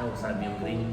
wasabi yung green.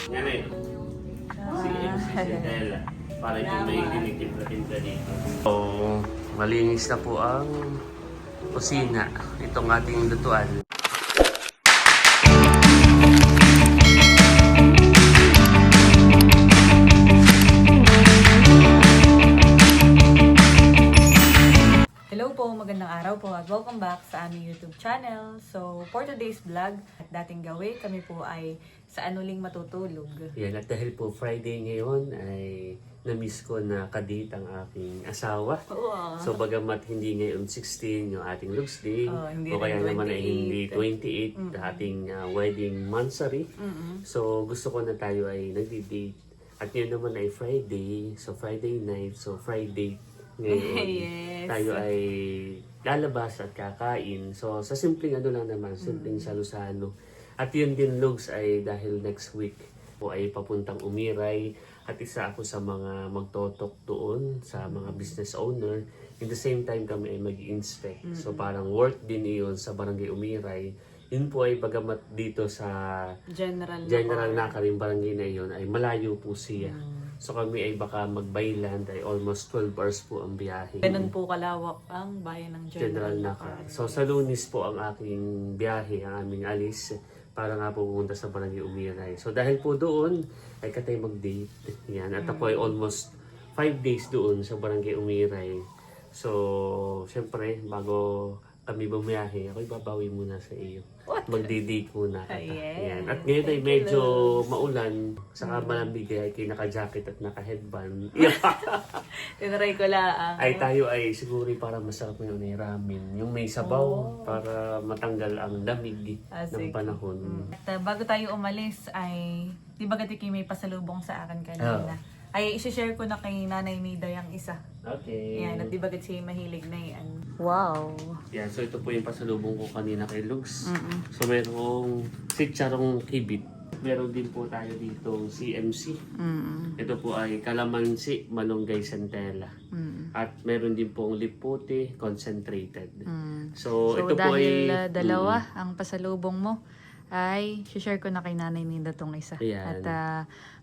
Yan eh. Si Stella. Para yung may tinitipla-timpla dito. So, malinis na po ang kusina. Itong ating lutuan. Hello po, magandang araw po at welcome back sa aming YouTube channel. So, for today's vlog, at dating gawin, kami po ay sa anuling matutulog. Yan, at dahil po Friday ngayon ay na-miss ko na kadate ang aking asawa. Oo. So bagamat hindi ngayon 16 yung ating Lugs Day, Hindi o kaya rin naman ay hindi 28 28. ating wedding monthsary. So gusto ko na tayo ay nagdi-date. At yun naman ay Friday, so Friday night, so Friday ngayon. Yes. Tayo ay lalabas at kakain. So sa simpleng ano lang naman, simpleng salusalo. At yun din Lugs ay dahil next week po ay papuntang Umiray. At isa ako sa mga magtotok doon sa mga business owner. In the same time kami ay mag-inspect. So parang work din iyon sa Barangay Umiray. Yun po ay bagamat dito sa General Nakarim Barangay na iyon ay malayo po siya. So kami ay baka mag-byland ay almost 12 hours po ang biyahe. Ganun po kalawak ang bayan ng General Nakarim. So sa Lunes po ang aking biyahe, ang aming alis para nga po pumunta sa Barangay Umiray. So dahil po doon ay katay mag-date. Yan. At ako ay almost 5 days doon sa Barangay Umiray. So, syempre, bago kami bumiyahe, ako'y babawi muna sa iyo. Magdi-date muna kita. Yan. At ngayon ay medyo maulan, saka malamig ay naka-jacket at naka-headband. Tinry ko lang. Ay tayo ay siguro para masarap ngayon ay ramen. Yung may sabaw para matanggal ang lamig ng panahon. At bago tayo umalis ay, di ba Gati may pasalubong sa akin kanina? Ay, isi-share ko na kay Nanay Nida yung isa. Okay. Yan, at di ba Gati mahilig na yan? Wow! Yan, so ito po yung pasalubong ko kanina kay Lugs. So merong sitsarong kibit. Meron din po tayo dito CMC. Ito po ay kalamansi, malunggay, centella. At meron din pong lipote, concentrated. So ito po ay dalawa ang pasalubong mo ay share ko na kay Nanay Nida tong isa. Ayan. At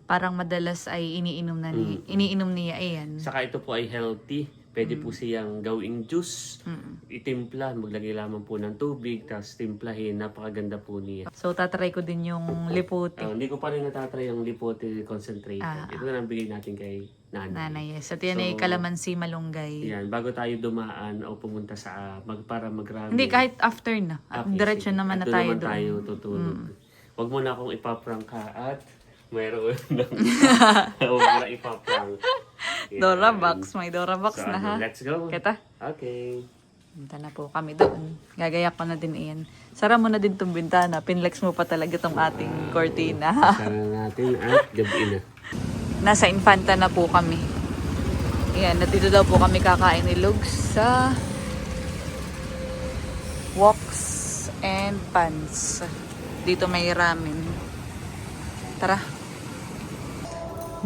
parang madalas ay iniinom niya ayan. Saka ito po ay healthy. Pwede po siyang gawing juice. Itimpla, maglagay lamang po ng tubig, tapos timplahin. Napakaganda po niya. So tatry ko din yung lipote. Hindi ko pa rin natatry yung lipote concentrated. Ito na lang bigay natin kay Nanay. Yes. At yan ay kalamansi malunggay. Yan, bago tayo dumaan o pumunta sa para mag-ramen. Hindi, kahit after na. At diretso naman na tayo doon. tayo tutulog. Huwag mo na akong ipaprank ka at mayroon lang. Huwag mo na ipaprank. Yan. Dora Box. May Dora Box So, na ha. let's go. Kita? Okay. Punta na po kami doon. Gagayak ko na din iyan. Sara mo na din tong bintana. Pinlex mo pa talaga tong ating cortina. Sana natin at gabi na. Nasa Infanta na po kami. Ayan, dito daw po kami kakain ni Lugs sa Woks and Pans. Dito may ramen. Tara.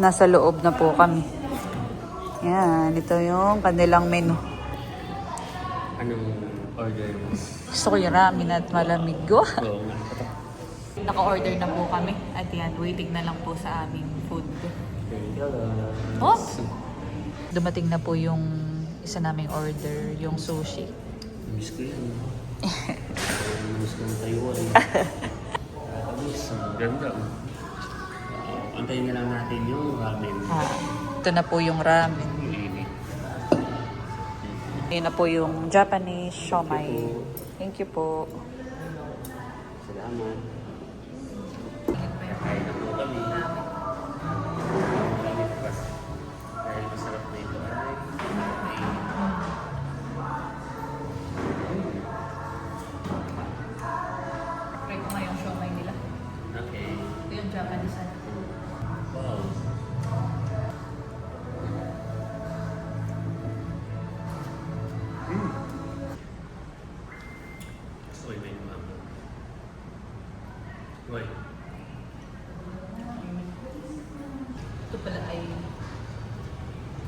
Nasa loob na po kami. Yan, ito yung kanilang menu. Anong order mo? Gusto ko yung ramen at malamig. Go. Oo. Naka-order na po kami. At yan, waiting na lang po sa aming food. Oh! Dumating na po yung isa naming order, yung sushi. Miss ko yan. Miss ko ng Taiwan. Miss, ganda. Antayin na lang natin yung ramen. Ito na po yung ramen. Init. Ito na po yung Japanese siomai. Thank you po. Salamat. Kakain na po kami. Maraming pas. Dahil masarap na ito ay Try ko nga yung siomai nila. okay. Ito yung Japanese. Wow. Gusto ko yung may naman.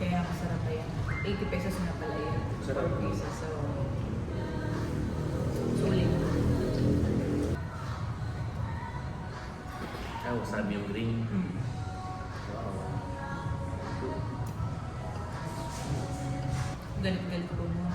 Kaya masarap na yan. 80 pesos na pala yan. Sarap. 4 pieces. So, sulit. Wasabi yung green. Galit-galit ko mo.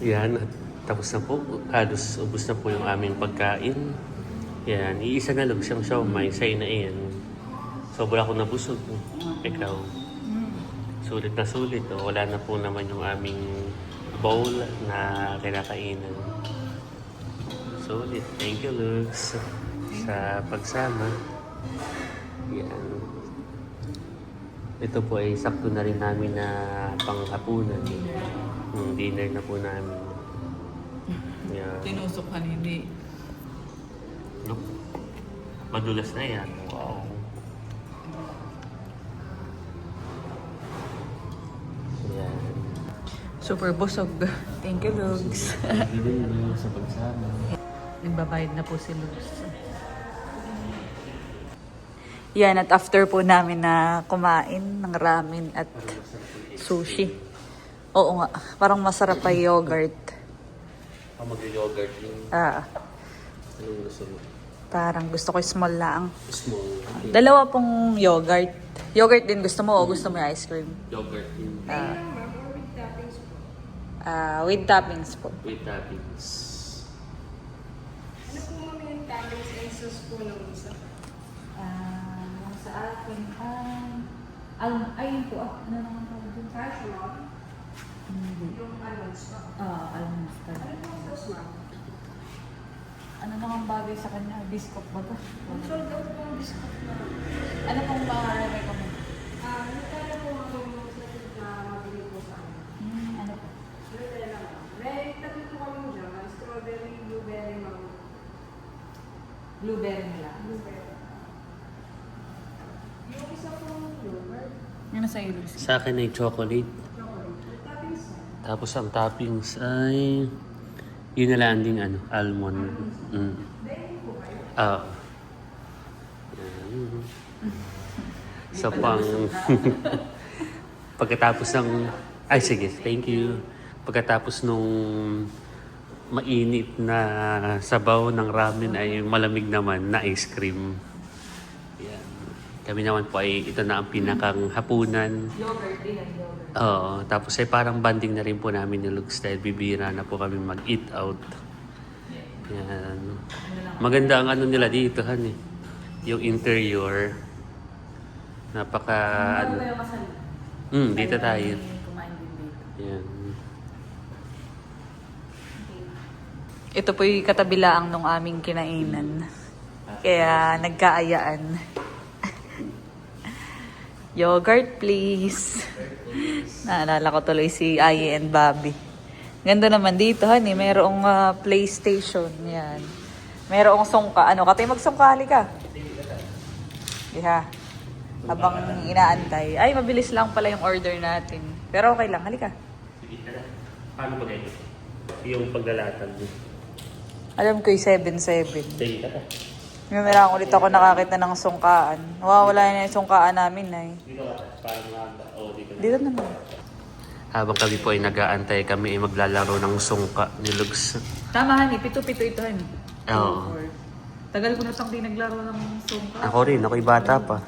Yan, at tapos na po. Halos ubos na po yung aming pagkain. Yan, iisa na lang siyang siomay sa inain. Sobra ako nabusog. Ikaw, sulit na sulit. Oh. Wala na po naman yung aming bowl na kinakainan. Sulit. Thank you, Lux, sa pagsama. Yan. Ito po ay sakto na rin namin na panghapunan. Dinner na po namin. Yeah. Tinusok ka hindi. Look. Madulas na yan. Wow. Yan. Super busog. Thank you, Lugs. Thank you din sa pagsama. Nagbabayad na po si Lugs. Yan, at after po namin na kumain ng ramen at sushi. Oo nga, parang masarap pa yogurt. Mag-yogurt yung anong gusto mo? Parang gusto ko small lang. Small. Dalawa pong yogurt. Yogurt din gusto mo o gusto mo yung ice cream? Yogurt yung With toppings po. with toppings. Ano po mami yung toppings and sauce po ng isa? Sa akin, ayun po, ano naman tawag dun? Casual? Hindi. Yung almonds pa? Almonds ka. Ano po ang sauce ma'am? Ano naman bagay sa kanya? Biscuit ba ba? Ang sold out po ang biscuit na. Ano pong ma-recommend? Nutella po ang sauce na mabili po sa amin. Ano po? Nutella lang. May tatlo po kami dyan. Strawberry, blueberry, mango. Blueberry nila. Blueberry. Yung isa po yogurt. Ano sa iyo? Sa akin ay chocolate. Chocolate. With toppings. Tapos ang toppings ay yun na lang ding almond. Dahil po kayo. Yan. So pang pagkatapos ng ay sige, thank you. Pagkatapos nung mainit na sabaw ng ramen ay malamig naman na ice cream. Yan. Kami naman po ay ito na ang pinakang hapunan. Yogurt din ang yogurt. Oo, tapos ay parang banding na rin po namin ni Luke dahil bibira na po kami mag-eat out. Yan. Maganda ang ano nila dito, han eh. Yung interior. Napaka Ano ba yung kasal? dito tayo. Kumain din dito. Yan. Ito po yung katabilaang nung aming kinainan. Kaya nagkaayaan. Yogurt, please. Naalala ko tuloy si Aye and Bobby. Ganda naman dito, honey. Merong PlayStation. Yan. Merong sungka. Ano, katay magsungkali ka? Yeah. Habang inaantay. Ay, mabilis lang pala yung order natin. Pero okay lang. Halika. Sige, tara. Paano ba ganito? Yung paglalatag mo. Alam ko yung 7-7. Sige, tara. Meron ulit ako nakakita ng sungkaan. Nawawala na yung sungkaan namin, ay. Dito ka. Parang dito na. Dito naman. Habang kami po ay nag-aantay, kami ay maglalaro ng sungka ni Lugs. Tama, honey. Pito-pito ito, honey. Oo. Tagal ko na siyang di naglaro ng sungka. Ako rin, ako'y bata pa.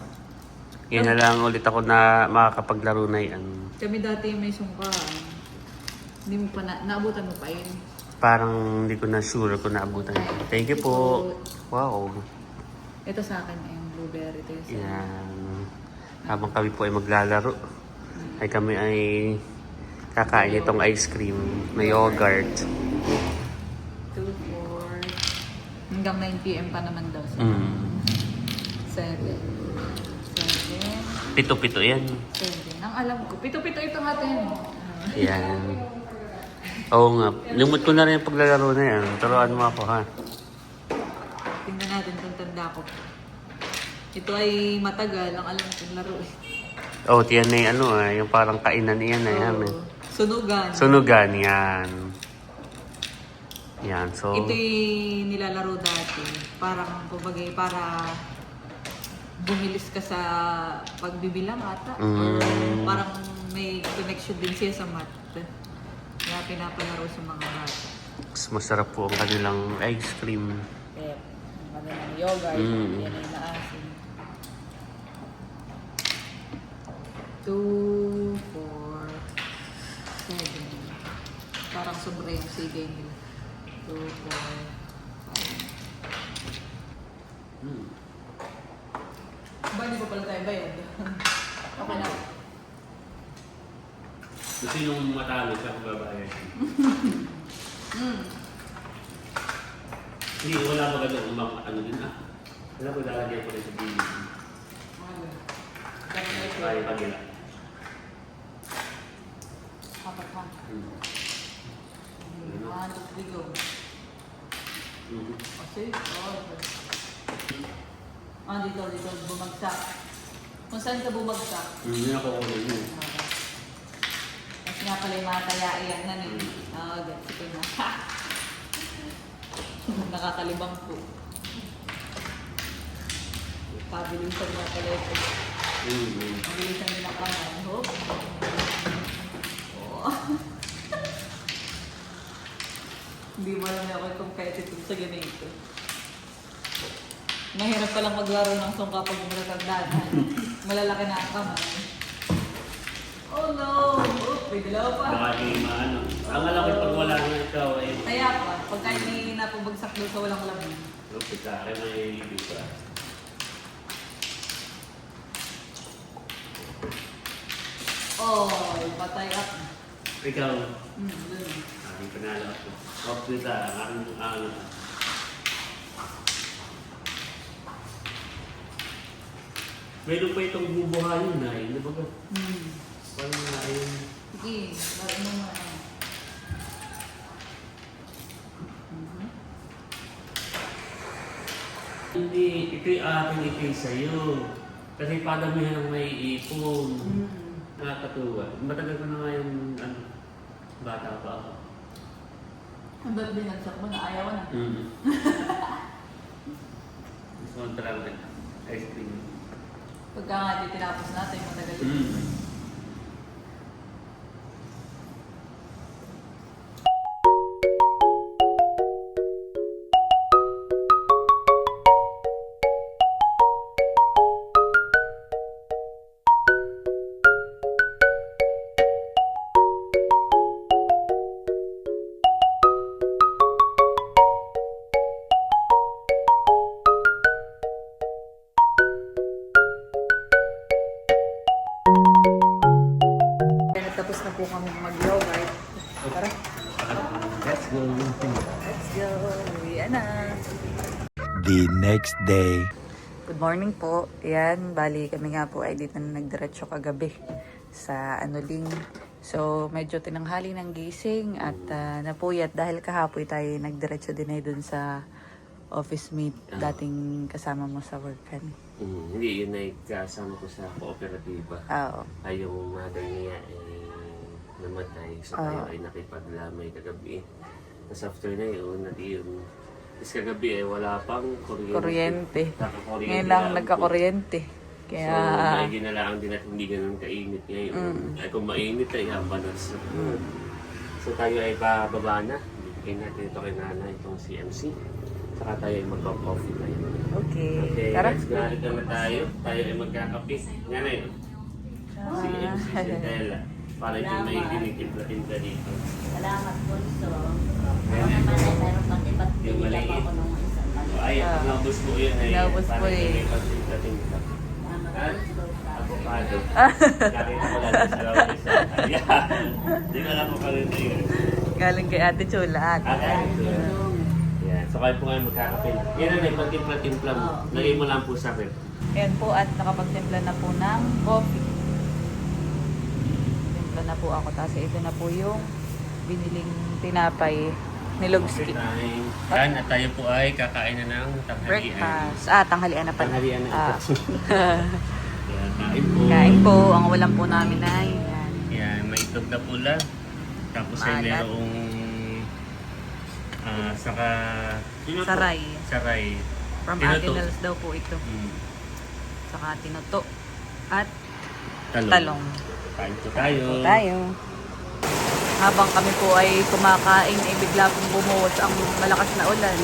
Yan na lang ulit ako na makakapaglaro na yan. Kami dati may sungkaan. Hindi mo pa naabutan mo pa yun. Parang hindi ko na sure kung naabutan ko. Thank you po. Wow. Ito sa akin ay yung blueberry. Ito yung sa Yan. Habang kami po ay maglalaro, ay kami ay kakain itong ice cream na yogurt. 2, 4. Hanggang 9 p.m. pa naman daw. 7. 7. Pito-pito yan. 7. Ang alam ko. Pito-pito ito natin. Yan. Oo nga. Limot ko na rin yung paglalaro na yan. Turuan mo ako ha. Tingnan natin kung tanda ko. Ito ay matagal. Ang alam kong laro eh. Oh, tiyan na yung ano yung parang kainan yan na yan. Oo. Sunugan. Sunugan, yan. Yan, so... Ito'y nilalaro dati. Parang, kumbaga, para bumilis ka sa pagbibilang ata. Or parang may connection din siya sa math. Kaya pinapalaro sa mga bata. Mas masarap po ang kanilang ice cream. Kaya, magandang yogurt. Yan ay naasin. 2, 4, 7. Parang sobra yung sigay nila. 2, 4, 5. Ba, hindi pa pala tayo bayad? Okay na. Gusto yung matalo sa kababayan. Hindi, wala ba ganun umang ano din Wala ko lalagyan ko rin sa bilid. Kaya pagila. Apat ha. 1, 2, 3, go. Kasi, dito, bumagsak. Kung saan ka bumagsak? Hindi na ko ulit yun. Mas nga pala yung mga kaya-iyan na rin. Gets ko na. Nakakalibang po. Pabilisan nga pala ito. Pabilisan nila kamay. Hop. Oh. Hindi mo alam ako kung competitive sa ganito. Mahirap palang maglaro ng sungka pag malatagdaan. Malalaki na ang kamay. Oh no! Oh, may dalawa pa. Baka di maano. Ang alam ko pag wala na ikaw ay... Kaya pa, pagka hindi napabagsak doon sa walang lamin. Lupit sa akin ay ibig pa. Oh, patay up. Ikaw, Doon. aking panalo ako. Off kita, ang aking ano. Meron pa itong bubuhayin na eh. Di ba ka? Parang nga ayun. Sige, laro mo nga. Hindi, ito'y akin, ito'y sa'yo. Kasi padamihan ng may ipon. Nakakatuwa. Matagal ko na nga yung ano, bata pa ako. Ang ba't binagsak mo na ayaw na? Gusto ko talaga ice cream. Pagka nga di tinapos natin, matagal yun. Tapos na po kami mag-yogurt. Tara. Let's go. Let's go. Yan na. The next day. Good morning po. Yan, bali kami nga po ay dito na nagdiretso kagabi sa Anuling. So, medyo tinanghali ng gising at napuyat dahil kahapoy tayo nagdiretso din ay dun sa office mate dating kasama mo sa work. Hindi, yun ay kasama ko sa kooperatiba. Oo. Ay, yung mother niya namatay. So tayo ay nakipaglamay kagabi. Tapos after na yun, Tapos kagabi ay wala pang kuryente. Ngayon lang nagka-kuryente. Kaya... So, may ginalaan din at hindi ganun kainit ngayon. Ay kung mainit ay habanas. So tayo ay bababa na. Bibigyan natin ito kay nanay, itong CMC. Saka tayo ay magpa-coffee na yun. Okay. Tara. Tara. Let's go na tayo. Tayo ay magkakape. Nanay, CMC Centella. Para yung may tinitip-latin ka dito. Salamat po, so. Ako naman ay meron pati ba't Yung pinila maliit. pa ako nung isang maliit. Ay, naubos po yun. Naubos po Para eh. yung may patin-latin ka. Salamat At po, so. avocado. Nakita ko lang sa lawang isa. Ayan. Hindi ko alam kung kano na yun. Galing kay Ate Chula. Yan. So kayo po ngayon magkakape. Yan na, may patimpla-timpla mo. Lagay mo lang po sa rep. Ayan po at nakapagtimpla na po ng coffee. Timpla na po ako. Tapos ito na po yung biniling tinapay ni Lugski. Yan, at tayo po ay kakain na ng tanghalian. Breakfast. Tanghalian na pala. Tanghalian na Ah. ito. Yan, kain po. Kain po. Ang ulam po namin ay yan. Yan, may itlog na pula. Tapos ay Maalat. merong saka Saray. Saray. From Tinuto. Ate Nels daw po ito. Mm. Saka tinuto. At Talong. talong. Kain po tayo. Tayo. Habang kami po ay kumakain, ay bigla pong bumuhos ang malakas na ulan.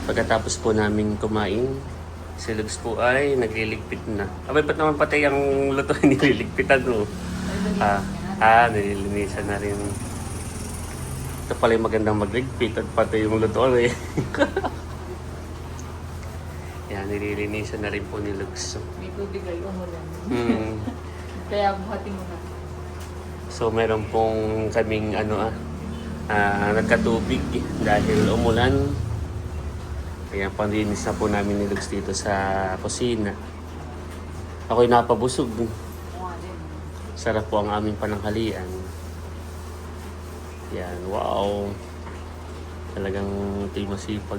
Pagkatapos po namin kumain, si Lugs po ay nagliligpit na. Abay, ba't naman patay ang luto nililigpitan mo? Nililinisan na rin. Ito pala yung magandang magligpit at pati yung luto eh. Yan, nililinisan na rin po ni Lugs. May tubig ay umulan. Hmm. Kaya buhati mo na. So meron pong kaming nagkatubig dahil umulan. Kaya panlinis na po namin ni Lugs dito sa kusina. Ako'y napabusog. Sarap po ang aming pananghalian. Yan, wow. Talagang ito'y masipag.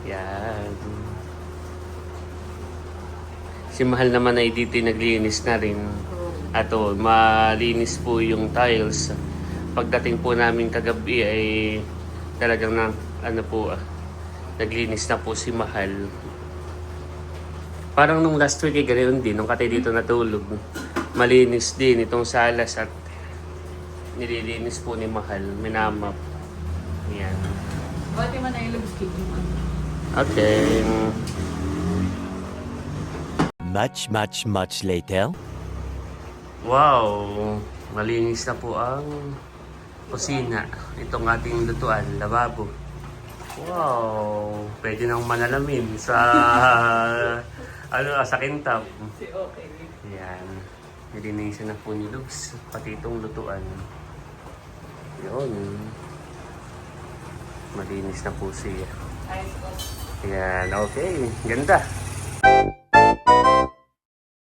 Yan. Si Mahal naman ay dito naglinis na rin. Ato, malinis po yung tiles. Pagdating po namin kagabi ay talagang naglinis na po si Mahal. Parang nung last week ay ganoon din, nung katay dito natulog. Malinis din itong salas at nililinis po ni Mahal, minamap. Yan. Buhati mo na yung Lugski. Okay. Much later. Wow! Malinis na po ang kusina. Itong ating lutuan, lababo. Wow! Pwede nang manalamin sa sa kintab. Okay. Yan. Nilinisan na po ni Lugs, pati itong lutuan. Yun. Malinis na po siya. Ayos po. Yan, okay. Ganda.